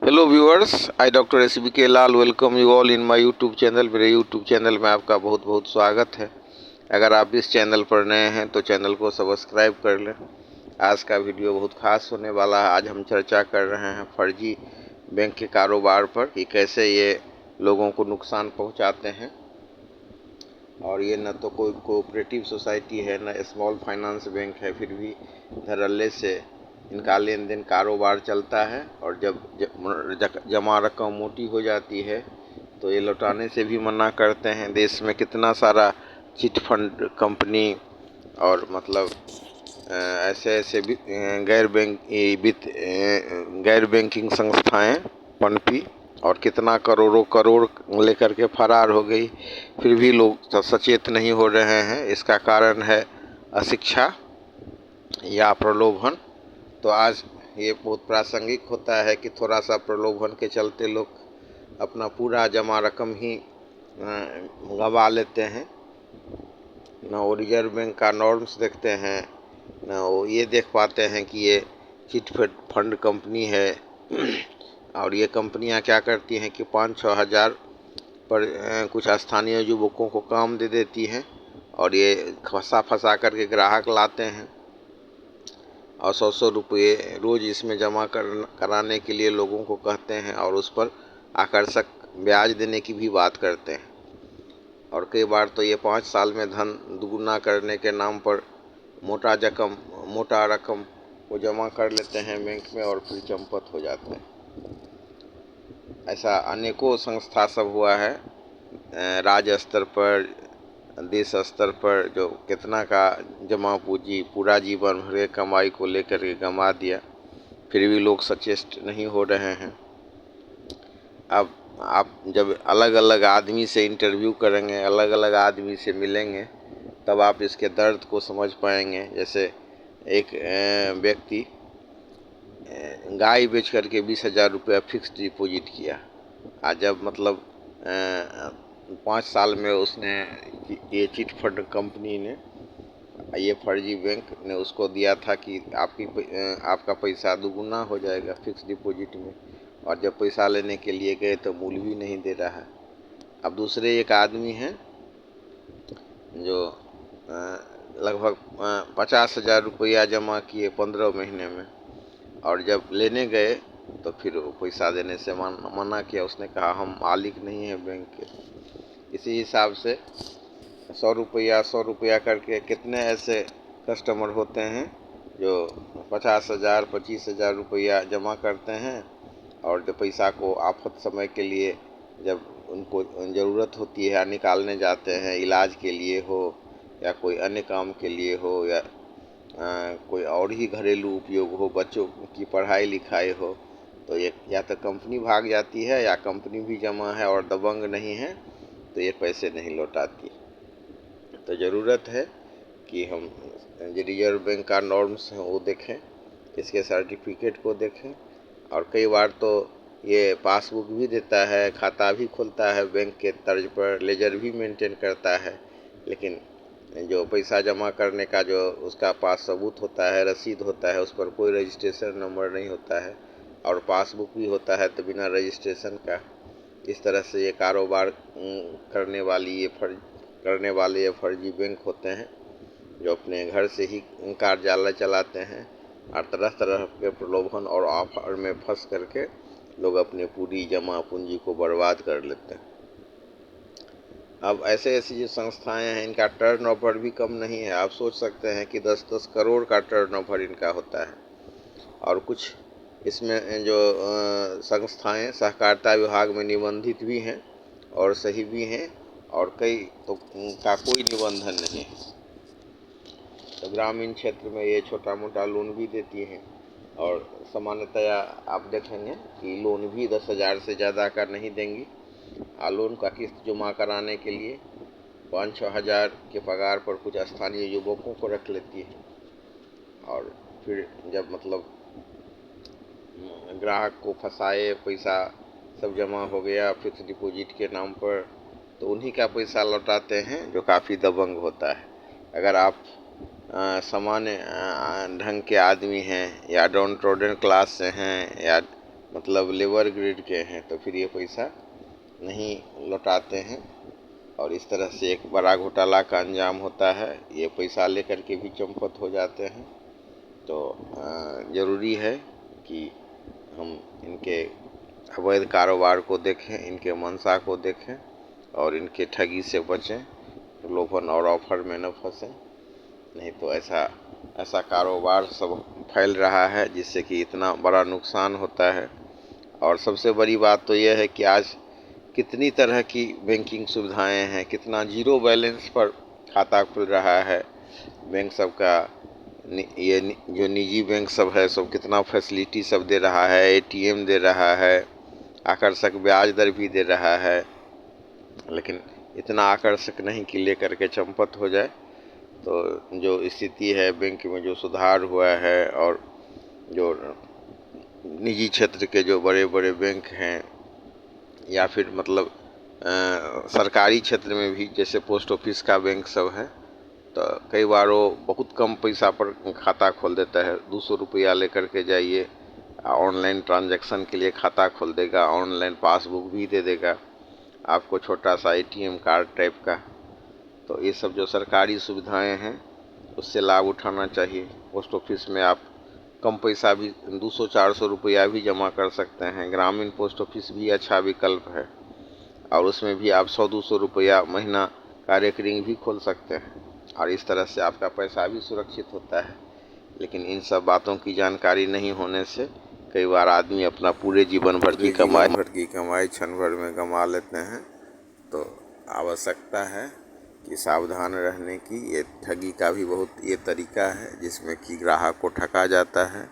Hello viewers, I doctor S B K Lal welcome you all in my YouTube channel. मेरे YouTube channel में आपका बहुत बहुत स्वागत है। अगर आप इस चैनल पर नए हैं तो चैनल को सब्सक्राइब कर लें। आज का वीडियो बहुत खास होने वाला है। आज हम चर्चा कर रहे हैं फर्जी बैंक के कारोबार पर कि कैसे ये लोगों को नुकसान पहुंचाते हैं। और ये न तो कोई कोऑपरेटिव सोसाइटी है, न स्मॉल फाइनेंस बैंक है, फिर भी धड़ल्ले से इनका लेन देन कारोबार चलता है। और जब जमा रकम मोटी हो जाती है तो ये लौटाने से भी मना करते हैं। देश में कितना सारा चिट फंड कंपनी और मतलब ऐसे ऐसे गैर बैंकिंग संस्थाएं पनपी और कितना करोड़ों करोड़ लेकर के फरार हो गई, फिर भी लोग सचेत नहीं हो रहे हैं। इसका कारण है अशिक्षा या प्रलोभन। तो आज ये बहुत प्रासंगिक होता है कि थोड़ा सा प्रलोभन के चलते लोग अपना पूरा जमा रकम ही गंवा लेते हैं। न वो रिजर्व बैंक का नॉर्म्स देखते हैं, न वो ये देख पाते हैं कि ये चिट फंड कंपनी है। और ये कंपनियां क्या करती हैं कि 5-6 हज़ार पर कुछ स्थानीय युवकों को काम दे देती हैं और ये फंसा करके ग्राहक लाते हैं और 100 रुपये रोज़ इसमें जमा कराने के लिए लोगों को कहते हैं और उस पर आकर्षक ब्याज देने की भी बात करते हैं। और कई बार तो ये 5 साल में धन दुगुना करने के नाम पर मोटा रकम को जमा कर लेते हैं बैंक में और फिर चंपत हो जाते हैं। ऐसा अनेकों संस्था सब हुआ है राज्य स्तर पर, देश स्तर पर, जो कितना का जमा पूंजी पूरा जीवन भर के कमाई को लेकर के गंवा दिया, फिर भी लोग सचेत नहीं हो रहे हैं। अब आप जब अलग अलग आदमी से इंटरव्यू करेंगे, अलग अलग आदमी से मिलेंगे, तब आप इसके दर्द को समझ पाएंगे। जैसे एक व्यक्ति गाय बेच करके 20,000 रुपया फिक्स डिपॉजिट किया। आज जब मतलब 5 साल में उसने ये चिट फंड कंपनी ने, ये फर्जी बैंक ने उसको दिया था कि आपका पैसा दुगुना हो जाएगा फिक्स डिपॉजिट में, और जब पैसा लेने के लिए गए तो मूल भी नहीं दे रहा है। अब दूसरे एक आदमी हैं जो लगभग 50,000 रुपया जमा किए 15 महीने में, और जब लेने गए तो फिर वो पैसा देने से मना किया। उसने कहा हम मालिक नहीं हैं बैंक के। इसी हिसाब से 100 रुपया करके कितने ऐसे कस्टमर होते हैं जो 50,000 25,000 रुपया जमा करते हैं और जब पैसा को आफत समय के लिए जब उनको ज़रूरत होती है या निकालने जाते हैं, इलाज के लिए हो या कोई अन्य काम के लिए हो या कोई और ही घरेलू उपयोग हो, बच्चों की पढ़ाई लिखाई हो, तो ये या तो कंपनी भाग जाती है या कंपनी भी जमा है और दबंग नहीं है तो ये पैसे नहीं लौटाती। तो ज़रूरत है कि हम जो रिजर्व बैंक का नॉर्म्स हैं वो देखें, इसके सर्टिफिकेट को देखें। और कई बार तो ये पासबुक भी देता है, खाता भी खोलता है बैंक के तर्ज पर, लेजर भी मेंटेन करता है, लेकिन जो पैसा जमा करने का जो उसका पास सबूत होता है, रसीद होता है, उस पर कोई रजिस्ट्रेशन नंबर नहीं होता है और पासबुक भी होता है तो बिना रजिस्ट्रेशन का। इस तरह से ये कारोबार करने वाले ये फर्जी बैंक होते हैं जो अपने घर से ही कार्यालय चलाते हैं और तरह तरह के प्रलोभन और ऑफर में फंस करके लोग अपनी पूरी जमा पूंजी को बर्बाद कर लेते हैं। अब ऐसी जो संस्थाएं हैं, इनका टर्नओवर भी कम नहीं है। आप सोच सकते हैं कि 10-10 करोड़ का टर्नओवर इनका होता है। और कुछ इसमें जो संस्थाएं सहकारिता विभाग में निबंधित भी हैं और सही भी हैं, और कई तो का कोई निबंधन नहीं है। तो ग्रामीण क्षेत्र में ये छोटा मोटा लोन भी देती हैं और सामान्यतया आप देखेंगे कि लोन भी 10,000 से ज़्यादा का नहीं देंगी। लोन का किस्त जमा कराने के लिए 5-6 हज़ार के पगार पर कुछ स्थानीय युवकों को रख लेती है और फिर जब मतलब ग्राहक को फंसाए, पैसा सब जमा हो गया फिक्स डिपॉजिट के नाम पर, तो उन्हीं का पैसा लौटाते हैं जो काफ़ी दबंग होता है। अगर आप सामान्य ढंग के आदमी हैं या डाउन ट्रोडन क्लास से हैं या मतलब लेबर ग्रेड के हैं तो फिर ये पैसा नहीं लौटाते हैं और इस तरह से एक बड़ा घोटाला का अंजाम होता है। ये पैसा लेकर के भी चंपत हो जाते हैं। तो ज़रूरी है कि हम इनके अवैध कारोबार को देखें, इनके मंशा को देखें और इनके ठगी से बचें, प्रलोभन और ऑफर में न फंसें। नहीं तो ऐसा ऐसा कारोबार सब फैल रहा है जिससे कि इतना बड़ा नुकसान होता है। और सबसे बड़ी बात तो यह है कि आज कितनी तरह की बैंकिंग सुविधाएं हैं, कितना जीरो बैलेंस पर खाता खुल रहा है बैंक सब का। ये जो निजी बैंक सब है सब कितना फैसिलिटी सब दे रहा है, एटीएम दे रहा है, आकर्षक ब्याज दर भी दे रहा है। लेकिन इतना आकर्षक नहीं कि लेकर के चंपत हो जाए। तो जो स्थिति है बैंक में, जो सुधार हुआ है और जो निजी क्षेत्र के जो बड़े बड़े बैंक हैं या फिर मतलब सरकारी क्षेत्र में भी जैसे पोस्ट ऑफिस का बैंक सब है, तो कई बार वो बहुत कम पैसा पर खाता खोल देता है। 200 रुपया लेकर के जाइए, ऑनलाइन ट्रांजैक्शन के लिए खाता खोल देगा, ऑनलाइन पासबुक भी दे देगा आपको, छोटा सा एटीएम कार्ड टाइप का। तो ये सब जो सरकारी सुविधाएं हैं उससे लाभ उठाना चाहिए। पोस्ट ऑफिस में आप कम पैसा भी 200-400 रुपया भी जमा कर सकते हैं। ग्रामीण पोस्ट ऑफिस भी अच्छा विकल्प है और उसमें भी आप 100-200 रुपया महीना का रेकरिंग भी खोल सकते हैं और इस तरह से आपका पैसा भी सुरक्षित होता है। लेकिन इन सब बातों की जानकारी नहीं होने से कई बार आदमी अपना पूरे जीवन भर की कमाई क्षण भर में गंवा लेते हैं। तो आवश्यकता है कि सावधान रहने की। ये ठगी का भी बहुत ये तरीका है जिसमें कि ग्राहक को ठगा जाता है